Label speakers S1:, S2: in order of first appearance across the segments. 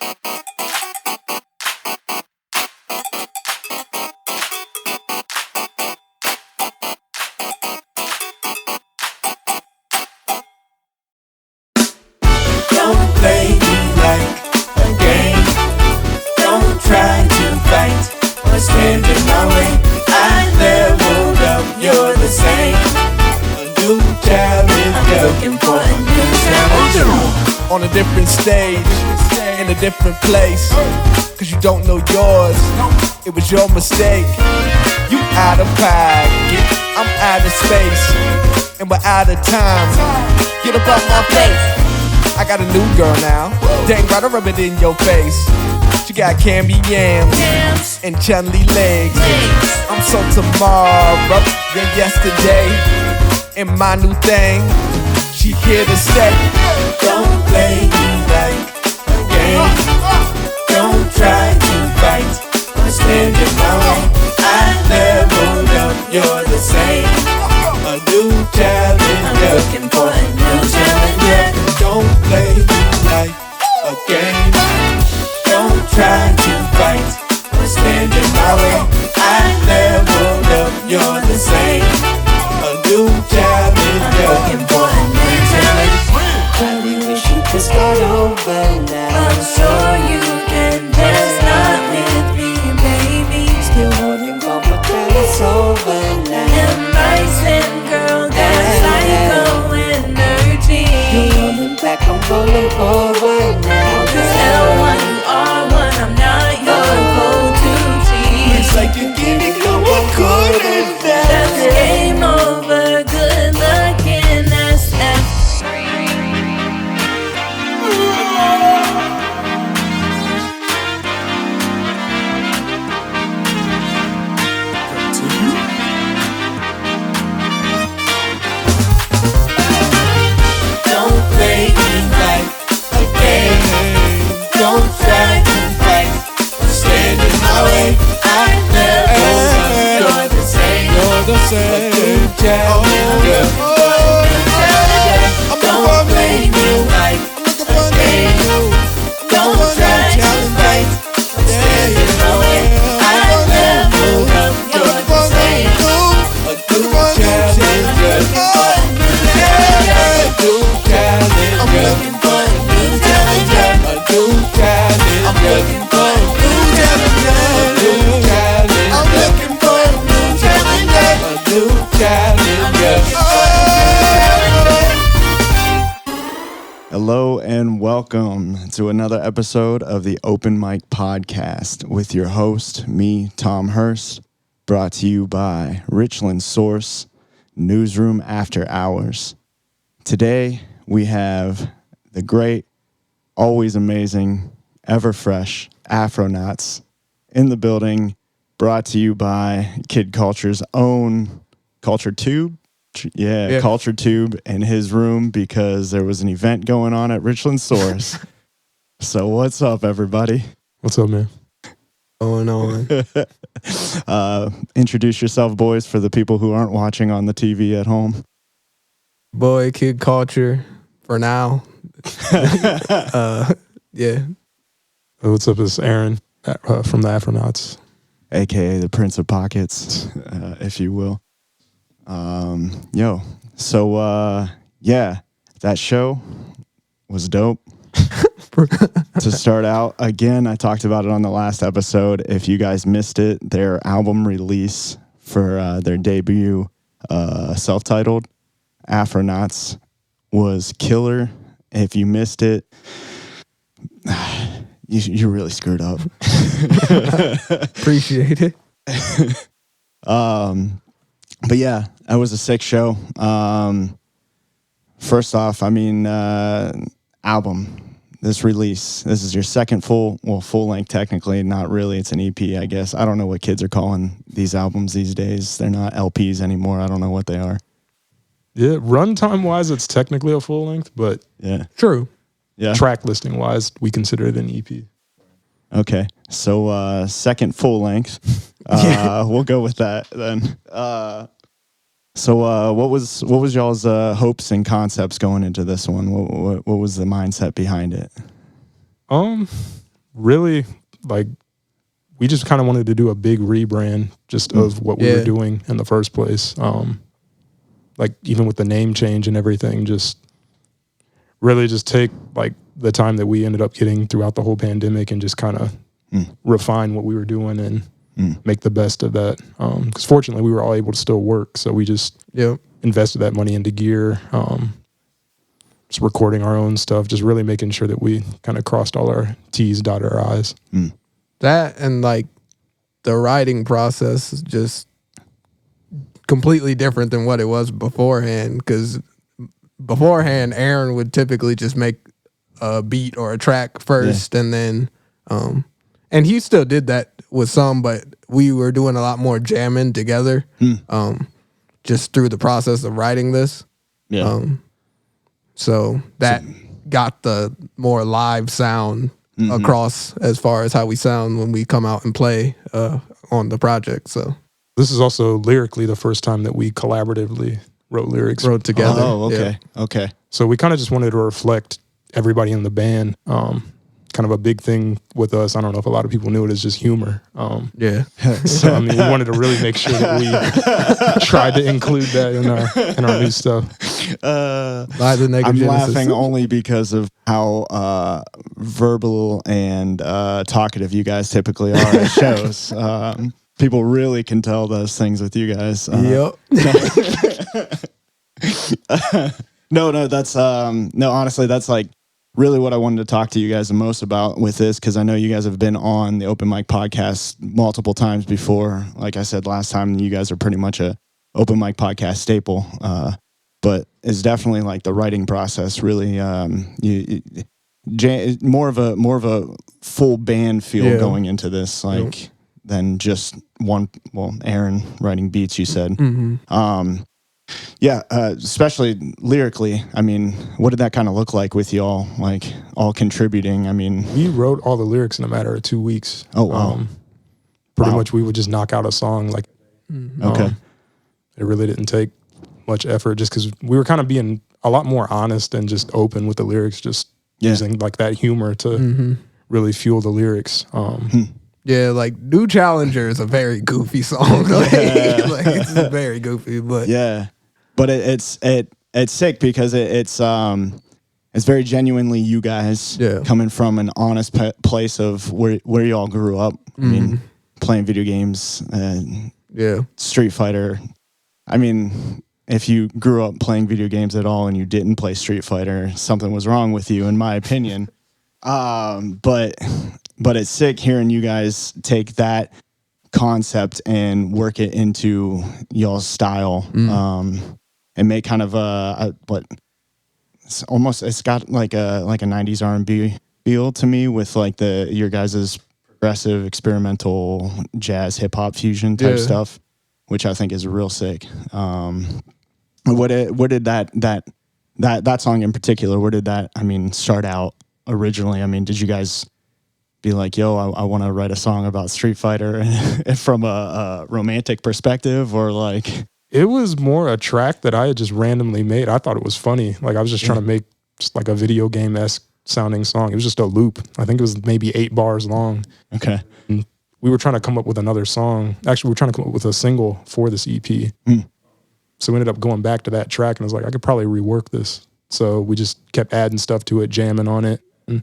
S1: Don't play me like a game. Don't try to fight or stand in my way. I leveled up, you're the same. A new challenge, looking for a new challenge.
S2: On a different stage, in a different place. Cause you don't know yours, it was your mistake. You out of pocket, I'm out of space. And we're out of time, get up off my face. I got a new girl now, dang right, I rub it in your face. She got candy yams and Chun-Li legs. I'm so tomorrow than yesterday. And my new thing, she here to stay.
S1: Don't play me like a game. Don't try to fight or stand in my way. I leveled up, you're the same. A new challenge, I'm looking for a new challenge. Don't play me like a game. Don't try to fight or stand in my way. I leveled up, you're the same. A new challenge, I'm looking for a new challenge. Probably wish you could start over now. I'm sure you can, just not with me, baby. Still holding on, but then it's over now. Embracing, girl, that psycho energy. You're rolling back, I'm rolling forward now. Tell what you are, what I'm not, your go-to cheat. It's like you give it no one could have done. That's game over, good looking SF. Don't play me like a game. Don't try to fight or stand in my way. I never you're the same.
S2: You're the same.
S1: Don't play me like a game. Don't try to fight or stand in my way. I never you're the same. A good challenge. I'm looking for a new challenge. A new challenge. I'm looking for a new challenge. A new challenge. I'm looking for a new challenge. A new challenge.
S3: Hello and welcome to another episode of the Open Mic Podcast with your host, me, Tom Hurst, brought to you by Richland Source, Newsroom After Hours. Today, we have the great, always amazing, ever fresh AFRXNTS in the building, brought to you by Kid Culture's own Culture Tube. Yeah, Culture Tube in his room because there was an event going on at Richland Source. So what's up, everybody?
S4: What's up, man? Going on.
S3: Introduce yourself, boys, for the people who aren't watching on the TV at home.
S4: Boy, Kid Culture for now. Yeah. What's up, it's Aaron from the AFRXNTS.
S3: AKA the Prince of Pockets, if you will. That show was dope. To start out, again, I talked about it on the last episode. If you guys missed it, their album release for their debut, self-titled, AFRXNTS, was killer. If you missed it, you really screwed up.
S4: Appreciate it.
S3: But yeah, that was a sick show. First off, album, this release, this is your second full length technically, not really, it's an EP, I guess. I don't know what kids are calling these albums these days. They're not LPs anymore. I don't know what they are.
S4: Yeah, runtime wise, it's technically a full length, but
S3: yeah,
S4: true.
S3: Yeah,
S4: track listing wise, we consider it an EP.
S3: Okay, so second full length. We'll go with that then. So what was y'all's hopes and concepts going into this one? What was the mindset behind it?
S4: really, like, we just kind of wanted to do a big rebrand just of what we were doing in the first place. Like, even with the name change and everything, just really just take, like, the time that we ended up getting throughout the whole pandemic and just kind of refine what we were doing and make the best of that. Because fortunately, we were all able to still work. So we just invested that money into gear, just recording our own stuff, just really making sure that we kind of crossed all our T's, dotted our I's.
S5: That and like the writing process is just completely different than what it was beforehand. Because beforehand, Aaron would typically just make a beat or a track first, and then, and he still did that with some, but we were doing a lot more jamming together, just through the process of writing this. So that got the more live sound across as far as how we sound when we come out and play on the project. So
S4: this is also lyrically the first time that we collaboratively wrote
S5: together.
S3: Oh, okay. Okay.
S4: So we kind of just wanted to reflect everybody in the band. Kind of a big thing with us, I don't know if a lot of people knew it, is just humor. So I mean, we wanted to really make sure that we tried to include that in our new stuff.
S5: I'm
S3: laughing only because of how verbal and talkative you guys typically are at shows. People really can tell those things with you guys. No, that's honestly, that's like really what I wanted to talk to you guys the most about with this, because I know you guys have been on the Open Mic podcast multiple times before. Like I said last time, you guys are pretty much a Open Mic podcast staple. But it's definitely like the writing process really more of a full band feel going into this, like than just one. Well, Aaron writing beats, you said. Especially lyrically. I mean, what did that kind of look like with y'all, like all contributing? I mean,
S4: we wrote all the lyrics in a matter of 2 weeks.
S3: Oh, wow.
S4: Pretty much we would just knock out a song. Like,
S3: okay.
S4: It really didn't take much effort, just because we were kind of being a lot more honest and just open with the lyrics, just using like that humor to really fuel the lyrics.
S5: Yeah, like New Challenger is a very goofy song. like it's very goofy, but
S3: but it's sick because it's very genuinely you guys coming from an honest place of where y'all grew up. I mean, playing video games, Street Fighter. I mean, if you grew up playing video games at all and you didn't play Street Fighter, something was wrong with you, in my opinion. But it's sick hearing you guys take that concept and work it into y'all's style, and make kind of it's got like a 90s R&B feel to me, with like your guys' progressive experimental jazz hip hop fusion type stuff, which I think is real sick. What did that song in particular, where did that, I mean, start out originally? I mean, did you guys be like, yo, I want to write a song about Street Fighter from a romantic perspective, or like?
S4: It was more a track that I had just randomly made. I thought it was funny. Like, I was just trying to make just like a video game-esque sounding song. It was just a loop. I think it was maybe 8 bars long.
S3: Okay.
S4: And we were trying to come up with another song. Actually, we were trying to come up with a single for this EP. So we ended up going back to that track, and I was like, I could probably rework this. So we just kept adding stuff to it, jamming on it, and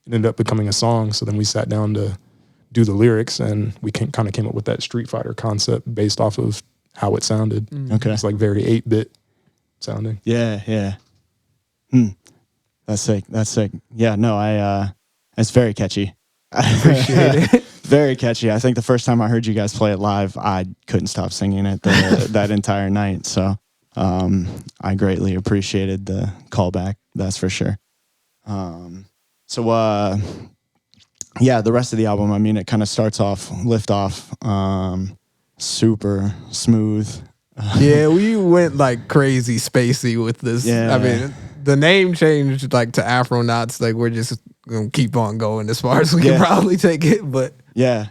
S4: it ended up becoming a song. So then we sat down to do the lyrics, and we kind of came up with that Street Fighter concept based off of how it sounded.
S3: Okay.
S4: It's like very 8-bit sounding.
S3: Yeah. That's sick. Yeah, no, it's very catchy. I appreciate it. Very catchy. I think the first time I heard you guys play it live, I couldn't stop singing it that entire night. So I greatly appreciated the callback. That's for sure. The rest of the album, I mean, it kind of starts off, lift off, super smooth.
S5: We went like crazy spacey with this. I mean, the name changed like to AFRXNTS. Like, we're just gonna keep on going as far as we can probably take it. But
S3: I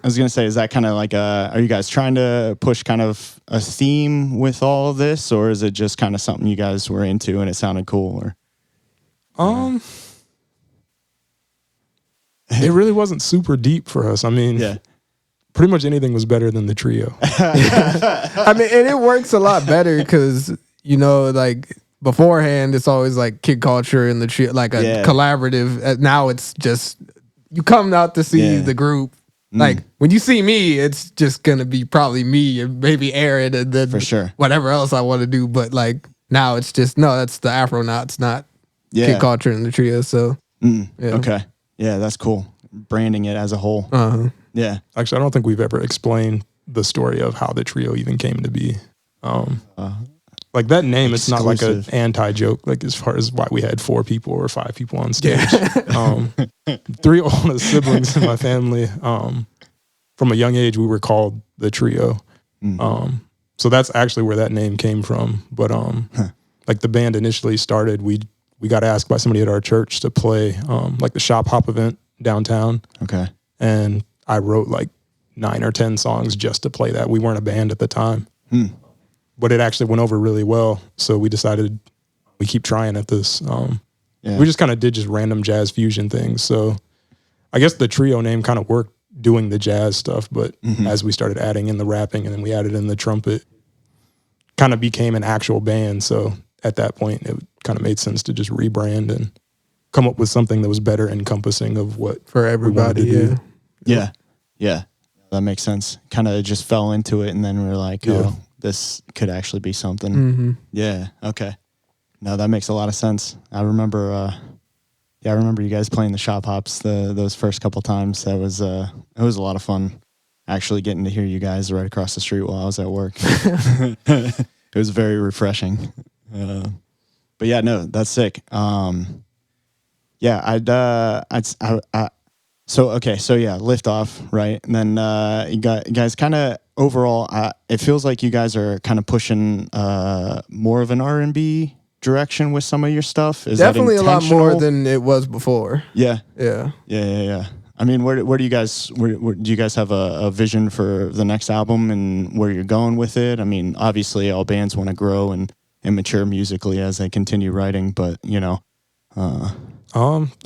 S3: was gonna say, is that kind of like are you guys trying to push kind of a theme with all of this, or is it just kind of something you guys were into and it sounded cool? Or
S4: it really wasn't super deep for us. I mean,
S3: Yeah.
S4: pretty much anything was better than the trio.
S5: I mean, and it works a lot better because, you know, like beforehand, it's always like Kid Culture and the trio, like a
S3: Yeah.
S5: collaborative. Now it's just, you come out to see
S3: Yeah.
S5: the group. Like when you see me, it's just gonna be probably me and maybe Aaron and then
S3: For sure.
S5: whatever else I want to do. But like now it's just no, that's the Afronauts, not
S3: Yeah.
S5: Kid Culture and the trio. So yeah.
S3: Okay. Yeah, that's cool. Branding it as a whole. Yeah.
S4: Actually, I don't think we've ever explained the story of how the trio even came to be. Like that name, it's not like an
S3: Exclusive.
S4: anti-joke, like as far as why we had 4 people or 5 people on stage. 3 oldest siblings in my family. From a young age, we were called the trio. So that's actually where that name came from. But like the band initially started, we got asked by somebody at our church to play like the shop hop event downtown.
S3: Okay.
S4: And I wrote like 9 or 10 songs just to play that. We weren't a band at the time. But it actually went over really well. So we decided we keep trying at this. We just kind of did just random jazz fusion things. So I guess the trio name kind of worked doing the jazz stuff. But as we started adding in the rapping and then we added in the trumpet, kind of became an actual band. So at that point, it kind of made sense to just rebrand and come up with something that was better encompassing of what
S5: For
S4: we wanted
S5: everybody,
S4: to do.
S3: Yeah. Yeah. That makes sense. Kind of just fell into it and then we're like, oh, this could actually be something. Yeah. Okay. No, that makes a lot of sense. I remember you guys playing the shop hops those first couple times. That was it was a lot of fun actually getting to hear you guys right across the street while I was at work. It was very refreshing. But yeah, no, that's sick. So yeah, lift off, right? And then you guys kind of overall, it feels like you guys are kind of pushing more of an R&B direction with some of your stuff. Is
S5: definitely
S3: that
S5: a lot more
S3: intentional?
S5: than it was before.
S3: Yeah.
S5: Yeah.
S3: I mean, where do you guys do you guys have a vision for the next album and where you're going with it? I mean, obviously all bands want to grow and mature musically as they continue writing, but you know,
S4: I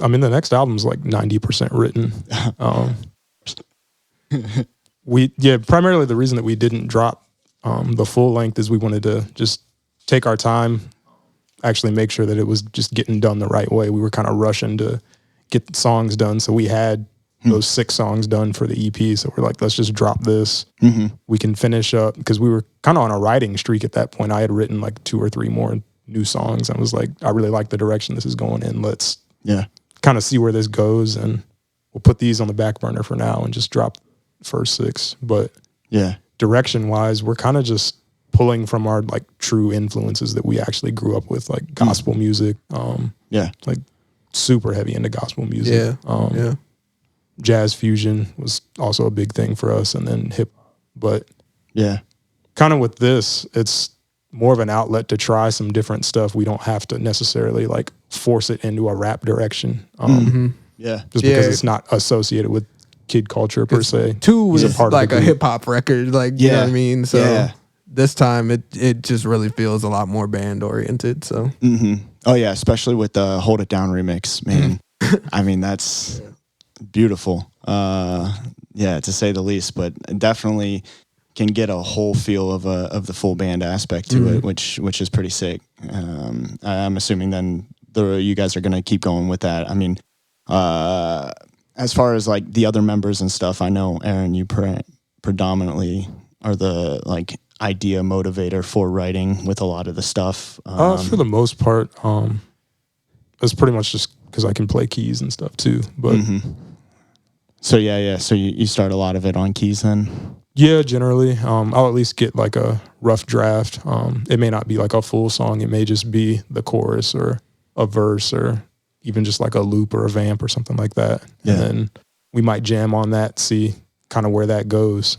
S4: mean, the next album's like 90% written. Primarily the reason that we didn't drop the full length is we wanted to just take our time, actually make sure that it was just getting done the right way. We were kind of rushing to get songs done, so we had those 6 songs done for the EP. So we're like, let's just drop this. We can finish up because we were kind of on a writing streak at that point. I had written like 2 or 3 more new songs. I was like, I really like the direction this is going in. Let's kind of see where this goes, and we'll put these on the back burner for now and just drop the first 6. But direction wise, we're kind of just pulling from our like true influences that we actually grew up with, like gospel music. Like super heavy into gospel music. Jazz fusion was also a big thing for us, and then hip. But kind of with this, it's more of an outlet to try some different stuff. We don't have to necessarily like force it into a rap direction. Just because it's not associated with Kid Culture per se.
S5: 2 was
S4: He's a part of
S5: like
S4: the
S5: a
S4: group.
S5: hip hop record, like you know what I mean. So this time it just really feels a lot more band oriented. So
S3: oh yeah, especially with the Hold It Down remix, man. I mean, that's beautiful. To say the least, but definitely can get a whole feel of the full band aspect to it, which is pretty sick. I'm assuming then you guys are gonna keep going with that. I mean, as far as like the other members and stuff, I know Aaron, you predominantly are the like idea motivator for writing with a lot of the stuff.
S4: For the most part, it's pretty much just because I can play keys and stuff too. But
S3: so so you start a lot of it on keys then.
S4: Yeah, generally, I'll at least get like a rough draft. It may not be like a full song. It may just be the chorus or a verse or even just like a loop or a vamp or something like that.
S3: Yeah.
S4: And then we might jam on that, see kind of where that goes.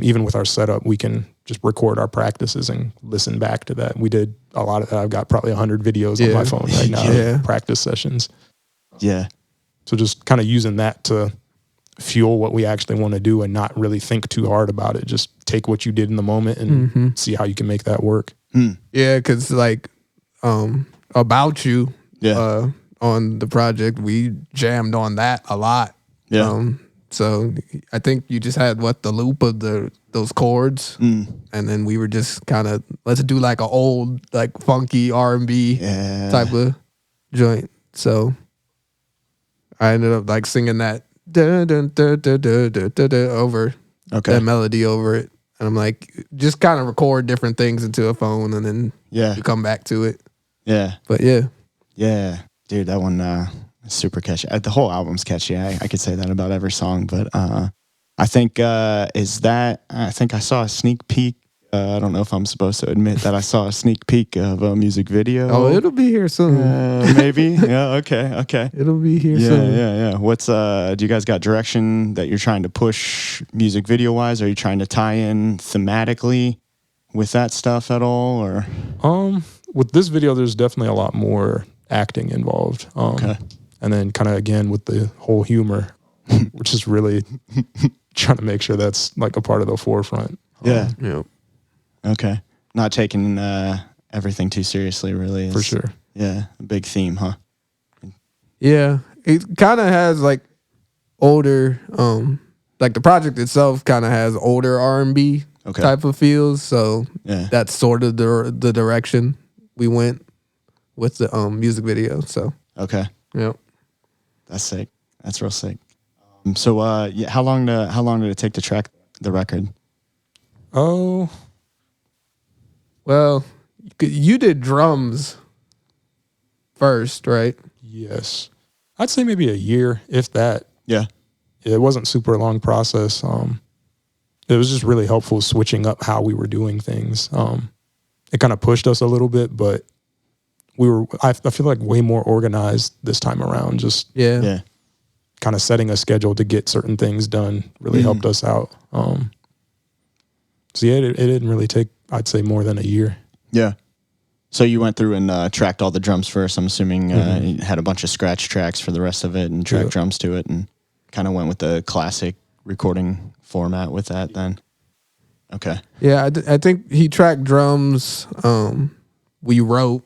S4: Even with our setup, we can just record our practices and listen back to that. We did a lot of that. I've got probably 100 videos on my phone right now, practice sessions.
S3: Yeah.
S4: So just kind of using that to fuel what we actually want to do and not really think too hard about it. Just take what you did in the moment and see how you can make that work.
S5: Yeah, because like About You, on the project, we jammed on that a lot.
S3: Yeah.
S5: So I think you just had the loop of those chords, and then we were just kind of, let's do like an old like funky R&B type of joint. So I ended up like singing that over that melody over it, and I'm like, just kind of record different things into a phone, and then you come back to it.
S3: Yeah.
S5: But
S3: yeah, dude, that one is super catchy. The whole album's catchy. I could say that about every song, but I think I saw a sneak peek. I don't know if I'm supposed to admit that I saw a sneak peek of a music video.
S5: Oh, it'll be here soon.
S3: Maybe. Yeah. Okay.
S5: It'll be here soon.
S3: Yeah. What's do you guys got direction that you're trying to push music video wise? Are you trying to tie in thematically with that stuff at all, or?
S4: With this video, there's definitely a lot more acting involved. And then kind of again with the whole humor, which is really trying to make sure that's like a part of the forefront.
S3: Yeah.
S5: Okay.
S3: Not taking everything too seriously, really.
S4: For sure.
S3: Yeah. A big theme, huh?
S5: Yeah. It kind of has like older, like the project itself kind of has older R&B type of feels. So that's sort of the direction we went with the music video. So.
S3: Okay.
S5: Yep.
S3: That's sick. That's real sick. So how long did it take to track the record?
S4: Oh.
S5: Well, you did drums first, right?
S4: Yes. I'd say maybe a year, if that.
S3: Yeah.
S4: It wasn't super long process. It was just really helpful switching up how we were doing things. It kind of pushed us a little bit, but I feel like way more organized this time around. Just kind of setting a schedule to get certain things done really helped us out. So it didn't really take, I'd say, more than a year.
S3: Yeah. So you went through and tracked all the drums first. I'm assuming you had a bunch of scratch tracks for the rest of it and tracked drums to it, and kind of went with the classic recording format with that then. Okay.
S5: Yeah, I think he tracked drums. We wrote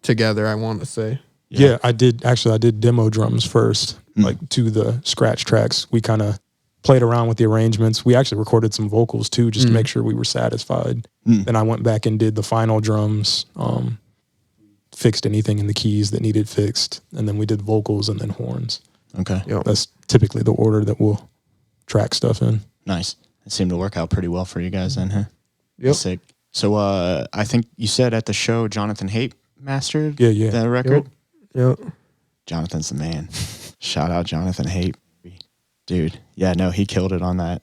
S5: together, I want to say.
S4: Yeah, I did demo drums first, like to the scratch tracks. We kind of played around with the arrangements. We actually recorded some vocals too, just to make sure we were satisfied. Then I went back and did the final drums, fixed anything in the keys that needed fixed, and then we did vocals and then horns.
S3: Okay.
S5: Yep.
S4: That's typically the order that we'll track stuff in.
S3: Nice. It seemed to work out pretty well for you guys then, huh?
S5: Yep.
S3: Sick. So I think you said at the show Jonathan Haight mastered that record?
S5: Yep.
S3: Jonathan's the man. Shout out Jonathan Haight. Dude. Yeah, no, he killed it on that.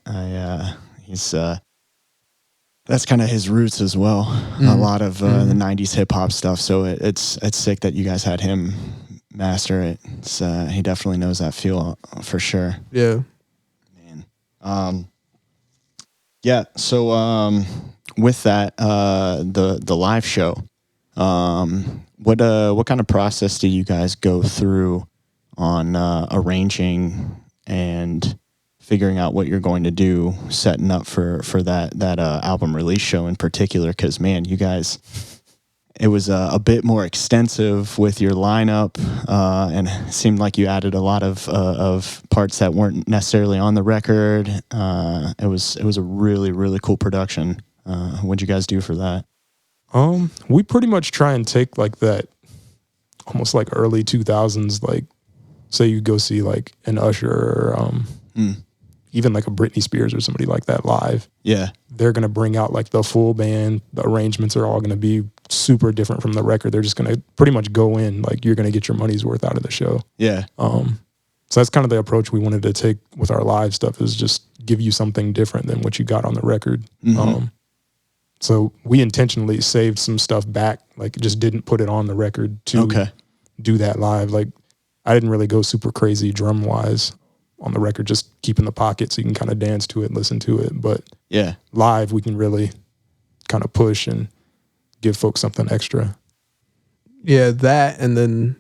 S3: He's that's kind of his roots as well. A lot of the 90s hip hop stuff. So it's sick that you guys had him master it. He definitely knows that feel for sure.
S5: Yeah.
S3: Man. Yeah, so with that, the live show, what kind of process do you guys go through on arranging and figuring out what you're going to do, setting up for that album release show in particular? Because man, you guys, it was a bit more extensive with your lineup, and it seemed like you added a lot of parts that weren't necessarily on the record. It was a really, really cool production. What'd you guys do for that?
S4: We pretty much try and take like that, almost like early 2000s, like say you go see like an Usher or even like a Britney Spears or somebody like that live.
S3: Yeah.
S4: They're going to bring out like the full band. The arrangements are all going to be super different from the record. They're just going to pretty much go in, like you're going to get your money's worth out of the show.
S3: Yeah.
S4: So that's kind of the approach we wanted to take with our live stuff, is just give you something different than what you got on the record. So we intentionally saved some stuff back, like just didn't put it on the record to do that live. Like I didn't really go super crazy drum wise on the record, just keep in the pocket so you can kind of dance to it, listen to it. But live we can really kind of push and give folks something extra.
S5: Yeah, that, and then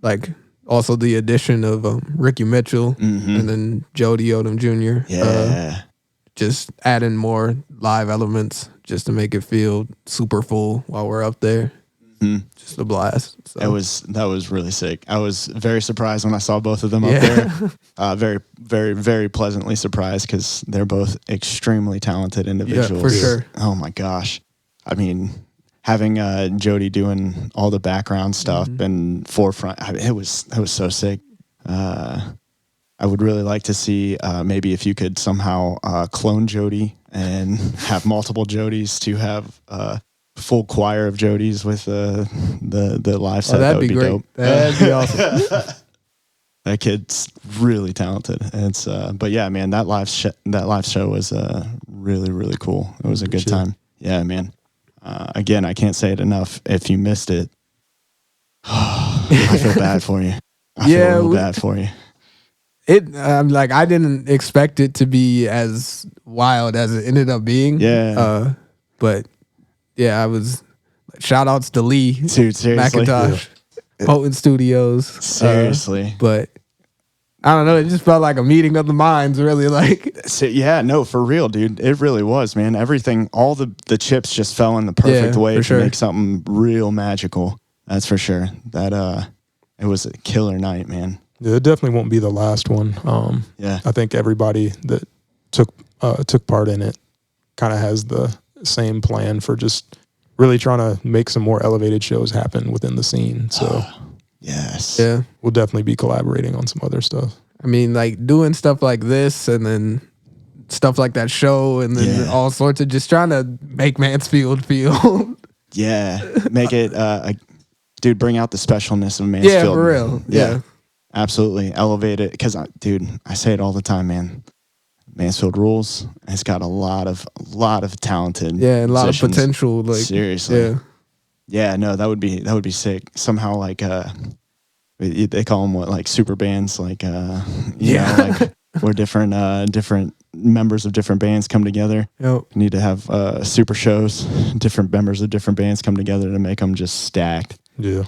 S5: like also the addition of Ricky Mitchell and then Jody Odom Jr.
S3: Yeah.
S5: Just adding more live elements just to make it feel super full while we're up there. Just a blast. So.
S3: That was really sick. I was very surprised when I saw both of them up there. Very, very, very pleasantly surprised because they're both extremely talented individuals.
S5: Yeah, for sure.
S3: Oh my gosh. I mean, having Jody doing all the background stuff and forefront, it was so sick. I would really like to see maybe if you could somehow clone Jody and have multiple Jodys to have full choir of Jodys with the live set.
S5: That'd
S3: That would be
S5: great.
S3: dope.
S5: That'd be awesome.
S3: That kid's really talented. It's but yeah, man, that live show was really, really cool. It was a good time. Yeah, man. Again, I can't say it enough. If you missed it, I feel bad for you. I feel a little bad for you.
S5: Like I didn't expect it to be as wild as it ended up being.
S3: Yeah.
S5: But yeah, I was. Shout outs to Lee,
S3: Dude, seriously.
S5: Macintosh, Potent Studios.
S3: Seriously.
S5: But I don't know. It just felt like a meeting of the minds. Really, like.
S3: Yeah, no, for real, dude. It really was, man. Everything, all the chips just fell in the perfect way to make something real magical. That's for sure. That it was a killer night, man.
S4: Yeah, it definitely won't be the last one.
S3: Yeah,
S4: I think everybody that took part in it kind of has the same plan for just really trying to make some more elevated shows happen within the scene. So
S3: yes,
S5: yeah,
S4: we'll definitely be collaborating on some other stuff.
S5: I mean, like doing stuff like this, and then stuff like that show, and then all sorts of just trying to make Mansfield feel.
S3: Yeah, make it, dude. Bring out the specialness of Mansfield.
S5: Yeah, for real. Yeah.
S3: Absolutely elevate it because, dude, I say it all the time, man. Mansfield rules. It's got a lot of talented,
S5: and a lot of
S3: musicians.
S5: potential. Like
S3: seriously, yeah. No, that would be sick. Somehow, like, they call them like super bands, like, know, like where different members of different bands come together.
S5: Yep.
S3: You need to have super shows. Different members of different bands come together to make them just stacked.
S4: Yeah.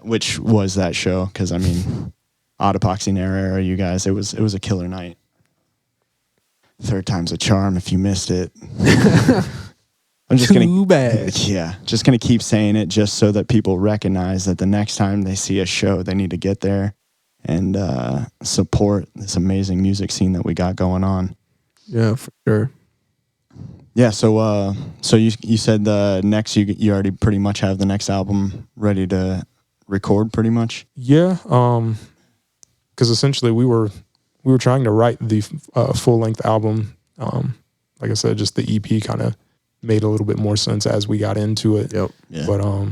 S3: Which was that show? Because I mean, Autopoxy and Era, you guys, it was a killer night. Third time's a charm. If you missed it, I'm just
S5: Too bad.
S3: Yeah, just gonna keep saying it just so that people recognize that the next time they see a show, they need to get there and support this amazing music scene that we got going on.
S5: Yeah, for sure.
S3: Yeah, so you said the next you already pretty much have the next album ready to record pretty much.
S4: Yeah, because essentially we were trying to write the full length album. Like I said, just the EP kind of made a little bit more sense as we got into it.
S5: Yep.
S3: Yeah.
S4: But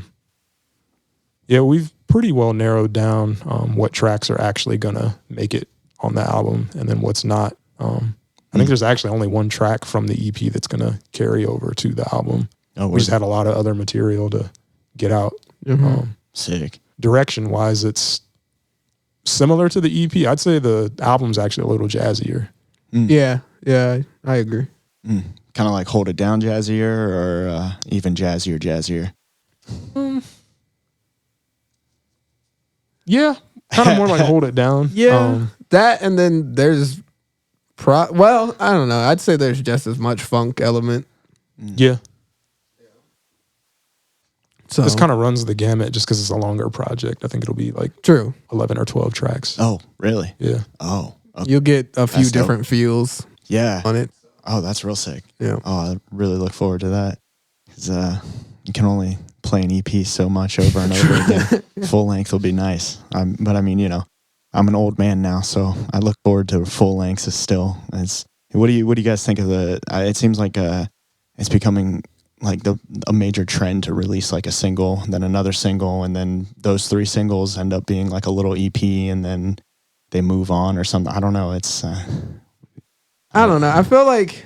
S4: yeah, we've pretty well narrowed down what tracks are actually gonna make it on the album, and then what's not. I think there's actually only one track from the EP that's gonna carry over to the album.
S3: Oh,
S4: we just had a lot of other material to get out.
S3: Sick.
S4: Direction wise, it's similar to the EP. I'd say the album's actually a little jazzier.
S5: Yeah, I agree.
S3: Kind of like Hold It Down jazzier, or even jazzier.
S4: Yeah, kind of more like Hold It Down.
S5: Yeah, that, and then there's well, I don't know. I'd say there's just as much funk element.
S4: Yeah.
S5: So
S4: this kind of runs the gamut just because it's a longer project. I think it'll be like
S5: true
S4: 11 or 12 tracks.
S3: Oh, really?
S4: Yeah.
S3: Oh, okay.
S5: You'll get a few
S3: That's
S5: different
S3: dope.
S5: feels
S3: Yeah.
S5: on it.
S3: Oh, that's real sick.
S5: Yeah.
S3: Oh, I really look forward to that. Because you can only play an EP so much over and over again. Full length will be nice. But I mean, you know, I'm an old man now, so I look forward to full lengths still. What do you guys think of the? It seems like it's becoming like a major trend to release like a single, then another single, and then those 3 singles end up being like a little EP, and then they move on or something. I don't know. It's
S5: I don't know. I feel like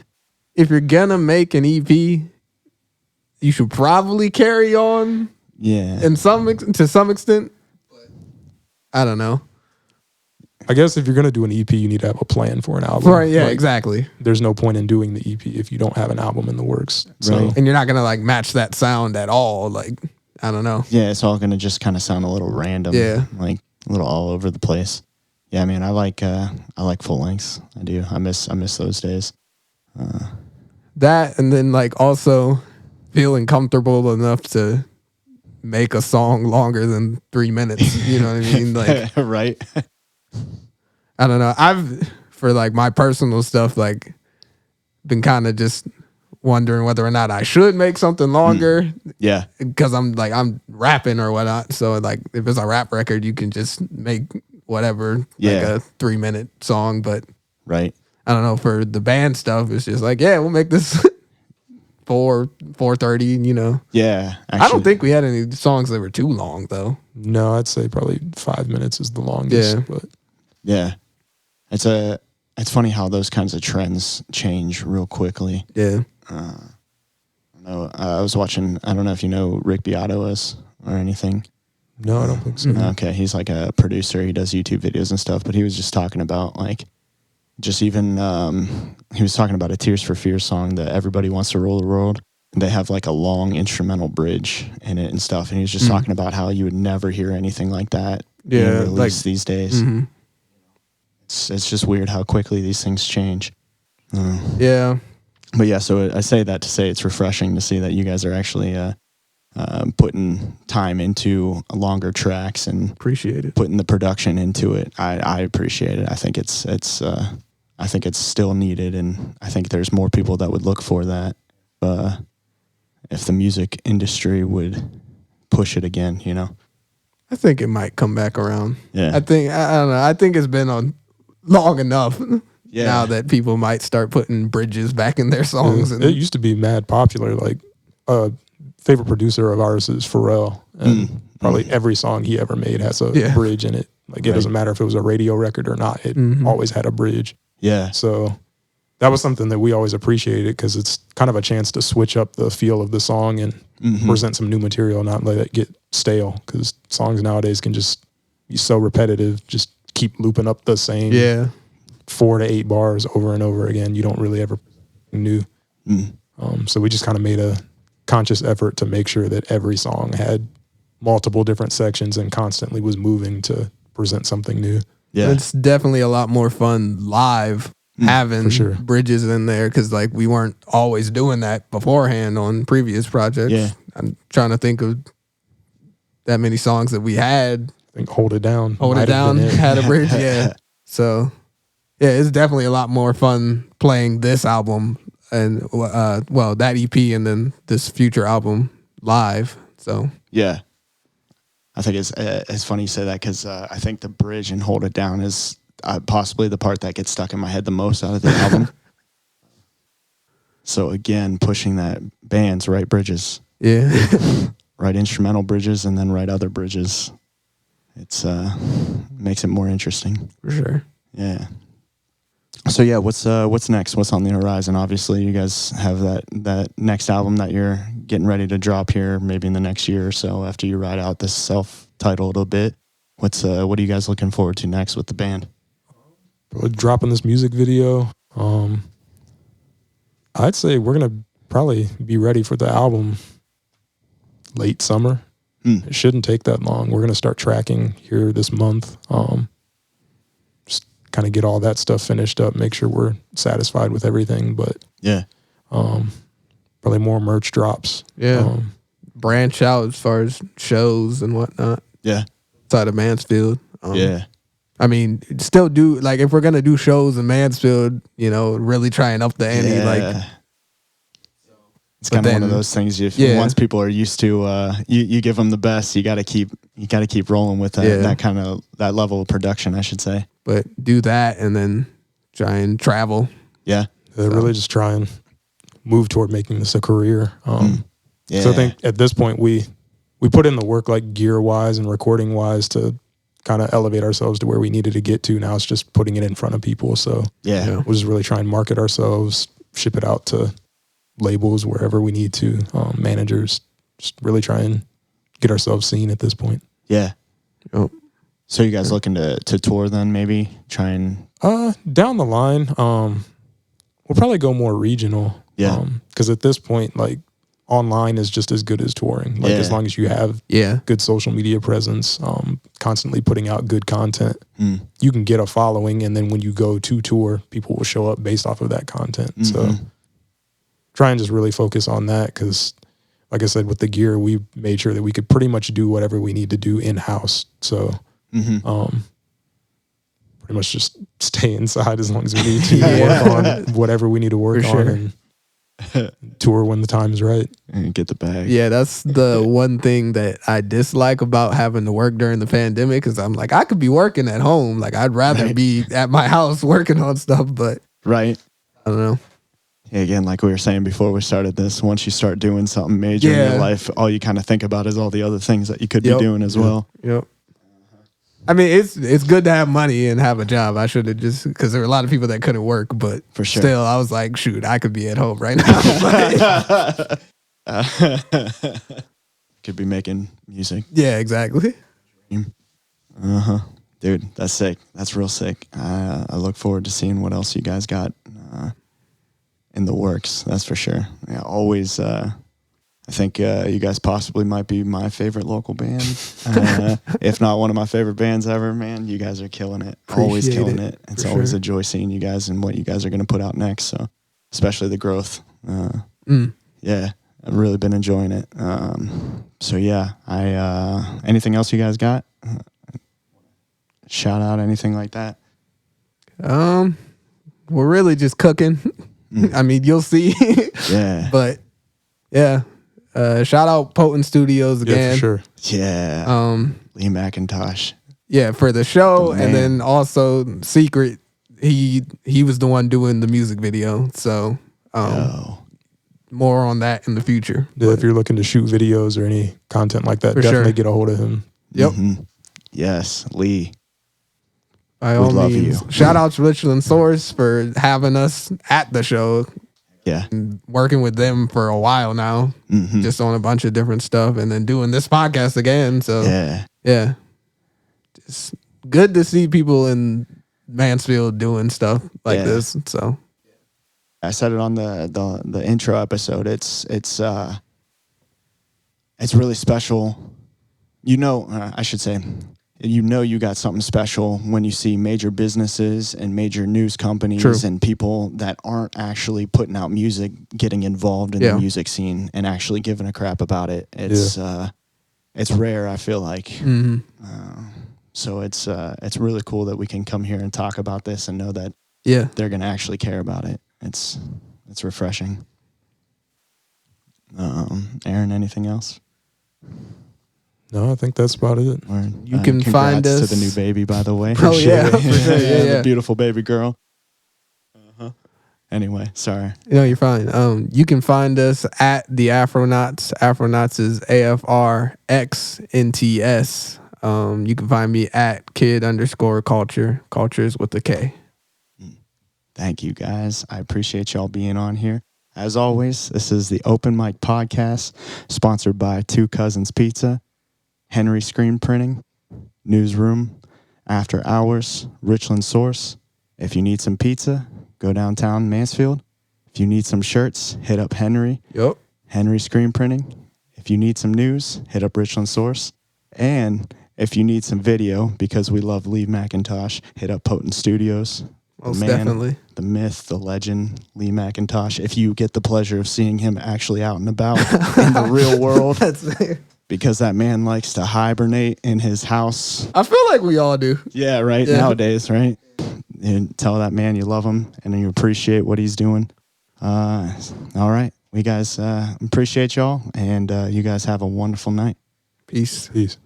S5: if you're gonna make an EP, you should probably carry on.
S3: Yeah.
S5: To some extent. I don't know.
S4: I guess if you're going to do an EP, you need to have a plan for an album.
S5: Right, yeah,
S4: Like,
S5: exactly.
S4: There's no point in doing the EP if you don't have an album in the works. So,
S3: Right.
S5: And you're not gonna like match that sound at all. Like, I don't know.
S3: Yeah, it's all gonna just kind of sound a little random.
S5: Yeah.
S3: Like a little all over the place. Yeah, I mean, I like full lengths. I do. I miss those days.
S5: That, and then like also feeling comfortable enough to make a song longer than 3 minutes. You know what I mean? Like,
S3: right.
S5: I don't know. For like my personal stuff, like been kind of just wondering whether or not I should make something longer.
S3: Yeah.
S5: Because I'm rapping or whatnot. So like if it's a rap record, you can just make whatever, like a 3-minute song. But
S3: right.
S5: I don't know, for the band stuff, it's just like, yeah, we'll make this 4:30, you know.
S3: Yeah.
S5: Actually, I don't think we had any songs that were too long though.
S4: No, I'd say probably 5 minutes is the longest.
S5: Yeah.
S4: But
S3: yeah. It's funny how those kinds of trends change real quickly.
S5: Yeah.
S3: I was watching, I don't know if you know Rick Beato is or anything.
S4: No, I don't think so.
S3: Okay, he's like a producer. He does YouTube videos and stuff, but he was just talking about like, just even, he was talking about a Tears for Fears song that Everybody Wants to Rule the World. They have like a long instrumental bridge in it and stuff. And he was just talking about how you would never hear anything like that being released these days.
S5: Mm-hmm.
S3: It's just weird how quickly these things change.
S5: Yeah.
S3: But yeah, so I say that to say it's refreshing to see that you guys are actually putting time into longer tracks and
S5: appreciate it.
S3: Putting the production into it. I appreciate it. I think it's still needed, and I think there's more people that would look for that if the music industry would push it again. You know,
S5: I think it might come back around.
S3: Yeah,
S5: I don't know. I think it's been on long enough.
S3: Yeah.
S5: Now that people might start putting bridges back in their songs.
S4: It used to be mad popular. Like, favorite producer of ours is Pharrell. And probably every song he ever made has a bridge in it. Like, it doesn't matter if it was a radio record or not. It always had a bridge.
S3: Yeah.
S4: So that was something that we always appreciated because it's kind of a chance to switch up the feel of the song and present some new material, not let it get stale. Because songs nowadays can just be so repetitive, just keep looping up the same 4 to 8 bars over and over again. You don't really ever new. So we just kind of made a conscious effort to make sure that every song had multiple different sections and constantly was moving to present something new.
S3: Yeah,
S5: it's definitely a lot more fun live having bridges in there because like we weren't always doing that beforehand on previous projects.
S3: Yeah.
S5: I'm trying to think of that many songs that we had.
S4: I think Hold It Down.
S5: Had a bridge. Yeah. So yeah, it's definitely a lot more fun playing this album and that EP and then this future album live. So
S3: yeah, I think it's funny you say that because I think the bridge in Hold It Down is possibly the part that gets stuck in my head the most out of the album. So again, pushing that bands write bridges, write instrumental bridges, and then write other bridges. It's makes it more interesting
S5: for sure.
S3: Yeah. So yeah, what's next? What's on the horizon? Obviously, you guys have that next album that you're getting ready to drop here, maybe in the next year or so after you ride out this self-titled a bit. What are you guys looking forward to next with the band?
S4: We're dropping this music video. I'd say we're gonna probably be ready for the album late summer. It shouldn't take that long. We're gonna start tracking here this month. Just kind of get all that stuff finished up, make sure we're satisfied with everything. But probably more merch drops.
S5: Yeah, branch out as far as shows and whatnot.
S3: Yeah,
S5: outside of Mansfield.
S3: Yeah,
S5: I mean, still do like if we're gonna do shows in Mansfield, you know, really try and up the ante.
S3: Yeah.
S5: Like,
S3: it's kind of one of those things. Once people are used to, you give them the best. You got to keep rolling with that that level of production, I should say.
S5: But do that and then try and travel.
S3: Yeah,
S4: really just try and move toward making this a career. So I think at this point we put in the work, like gear wise and recording wise, to kind of elevate ourselves to where we needed to get to. Now it's just putting it in front of people. So we'll just really try and market ourselves, ship it out to labels wherever we need to, managers, just really try and get ourselves seen at this point.
S3: Yeah. Oh. So you guys looking to tour then, maybe try and
S4: down the line, we'll probably go more regional.
S3: Yeah.
S4: Because at this point, like, online is just as good as touring. Like, as long as you have good social media presence, constantly putting out good content, you can get a following, and then when you go to tour, people will show up based off of that content. So try and just really focus on that, because like I said, with the gear, we made sure that we could pretty much do whatever we need to do in-house. So pretty much just stay inside as long as we need to work on whatever we need to work on and tour when the time is right.
S3: And get the bag.
S5: Yeah, that's the one thing that I dislike about having to work during the pandemic, is I'm like, I could be working at home. Like, I'd rather be at my house working on stuff, but I don't know.
S3: Yeah, again, like we were saying before we started this, once you start doing something major in your life, all you kind of think about is all the other things that you could be doing as well.
S5: Yep. I mean, it's good to have money and have a job. I should have just, because there were a lot of people that couldn't work, but
S3: for sure.
S5: Still, I was like, shoot, I could be at home right now.
S3: Could be making music.
S5: Yeah, exactly.
S3: Dude, that's sick. That's real sick. I look forward to seeing what else you guys got in the works. That's for sure. Yeah, always. I think you guys possibly might be my favorite local band, if not one of my favorite bands ever. Man, you guys are killing it. Always killing it. It's always a joy seeing you guys and what you guys are going to put out next. So, especially the growth. Yeah, I've really been enjoying it. So yeah, anything else you guys got? Shout out, anything like that?
S5: We're really just cooking. I mean, you'll see.
S3: Yeah.
S5: But yeah. Shout out Potent Studios again.
S4: Yeah, for sure.
S3: Yeah. Lee McIntosh.
S5: Yeah, for the show, and then also Secret. He was the one doing the music video. So more on that in the future.
S4: Yeah, if you're looking to shoot videos or any content like that, definitely get a hold of him.
S5: Yep.
S3: Yes, Lee.
S5: By all means. Shout out to Richland Source for having us at the show.
S3: Yeah.
S5: And working with them for a while now, just on a bunch of different stuff, and then doing this podcast again. So yeah. Just good to see people in Mansfield doing stuff like this. So
S3: I said it on the intro episode. It's really special. I should say, you got something special when you see major businesses and major news companies and people that aren't actually putting out music getting involved in the music scene and actually giving a crap about it. It's rare, I feel like. So it's really cool that we can come here and talk about this and know that they're going to actually care about it. It's refreshing. Aaron, anything else?
S4: No, I think that's about it.
S5: You can find us
S3: to the new baby, by the way.
S5: Oh yeah, for sure. Yeah.
S3: The beautiful baby girl. Anyway, sorry.
S5: No, you're fine. You can find us at the AFRXNTS. AFRXNTS is AFRXNTS. You can find me at kid_culture. Culture is with a K.
S3: Thank you, guys. I appreciate y'all being on here. As always, this is the Open Mic Podcast, sponsored by Two Cousins Pizza, Henry Screen Printing, Newsroom, After Hours, Richland Source. If you need some pizza, go downtown Mansfield. If you need some shirts, hit up Henry.
S5: Yep.
S3: Henry Screen Printing. If you need some news, hit up Richland Source. And if you need some video, because we love Lee McIntosh, hit up Potent Studios.
S5: Most definitely.
S3: The myth, the legend, Lee McIntosh. If you get the pleasure of seeing him actually out and about in the real world. Because that man likes to hibernate in his house.
S5: I feel like we all do.
S3: Yeah, right. Yeah. Nowadays, right? And tell that man you love him and you appreciate what he's doing. All right. We guys appreciate y'all, and you guys have a wonderful night.
S5: Peace.
S4: Peace.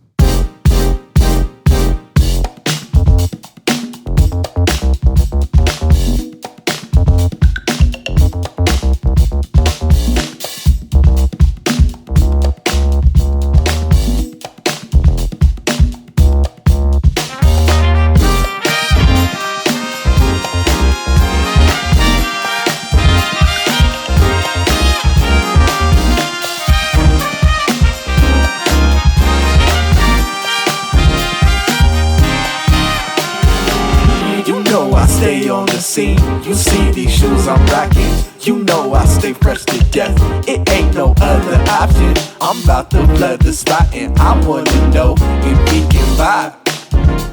S1: You see these shoes I'm rocking. You know I stay fresh to death. It ain't no other option. I'm about to flood the spot, and I wanna know if we can vibe.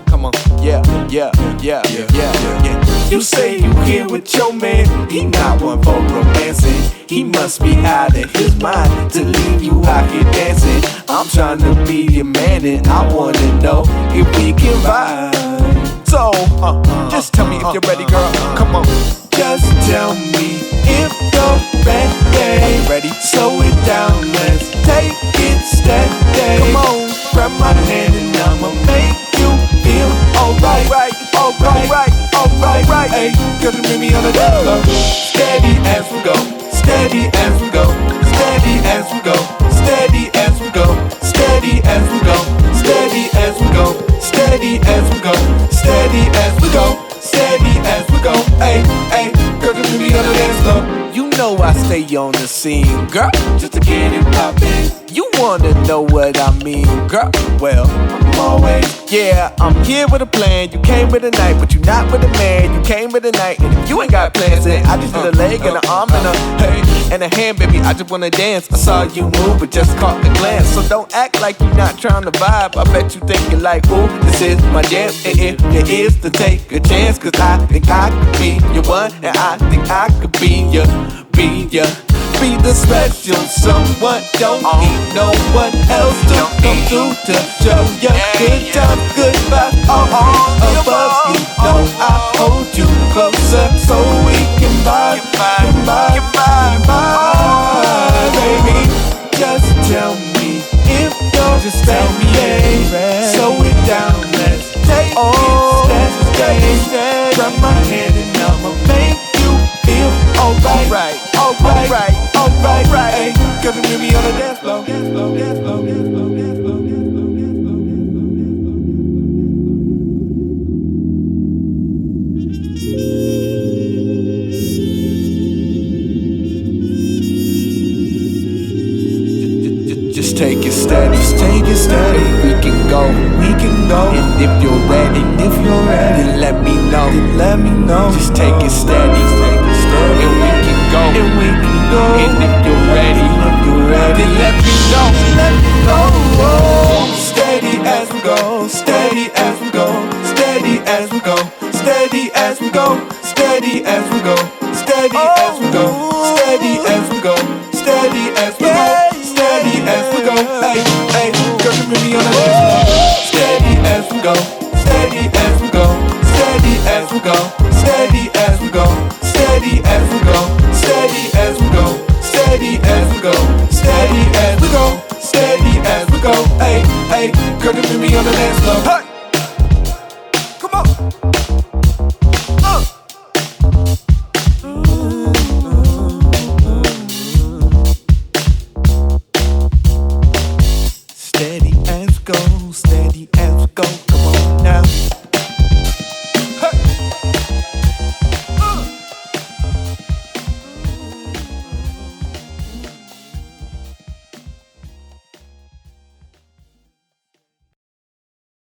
S1: Come on, yeah.
S2: You say you here with your man, he not one for romancing. He must be out of his mind to leave you out here dancing. I'm trying to be your man and I wanna know if we can vibe. So, just tell me if you're ready, girl. Come on. Just tell me if you're ready. Ready? Slow it down, let's take it steady. Come on, grab my hand and I'ma make you feel alright. Alright. Hey, girl, you meet me on the dance floor. Steady as we go. Steady as we go. Steady as we go. Steady as we go. Steady as we go. Steady as we go. Steady as we go. Steady as we go. Steady as we go. Hey, girl, you meet me on the dance floor. You know I stay on the scene, girl, just to get it poppin'. You wanna know what I mean, girl? Well, I'm always, yeah, I'm here with a plan. You came with a night, but you not with a man. You came with a night, and if you ain't got plans, then I just need a leg and an arm and a hey and a hand, baby. I just wanna dance. I saw you move, but just caught the glance. So don't act like you're not trying to vibe. I bet you think you're like, ooh, this is my jam. And if there is to take a chance, cause I think I could be your one, and I think I could be your. Be the special someone. Don't need no one else to come through to show you good time, good vibes all above. You know I hold you closer so we can vibe, baby. Just tell me if you're just tell me, yeah. Slow it down, let's take it steady. Grab my hand and I'ma make you feel alright. Hey, girl, you meet me on the dance floor. Just take it steady, We can go. And if you're ready, then let me know. Just take it steady, and we can go. And if you're ready, then let me know. Steady as we go, steady as we go, steady as we go, steady as we go, steady as we go, steady as we go, steady as we go, steady as we go, steady as we go. Hey, girl, you meet me on the dance floor. Steady as we go, steady as we go, steady as we go, steady as we go, steady as we go, steady as we go, steady as we go, steady as we go, steady as we go. Hey, girl, you meet me on the dance floor. Hey, come on.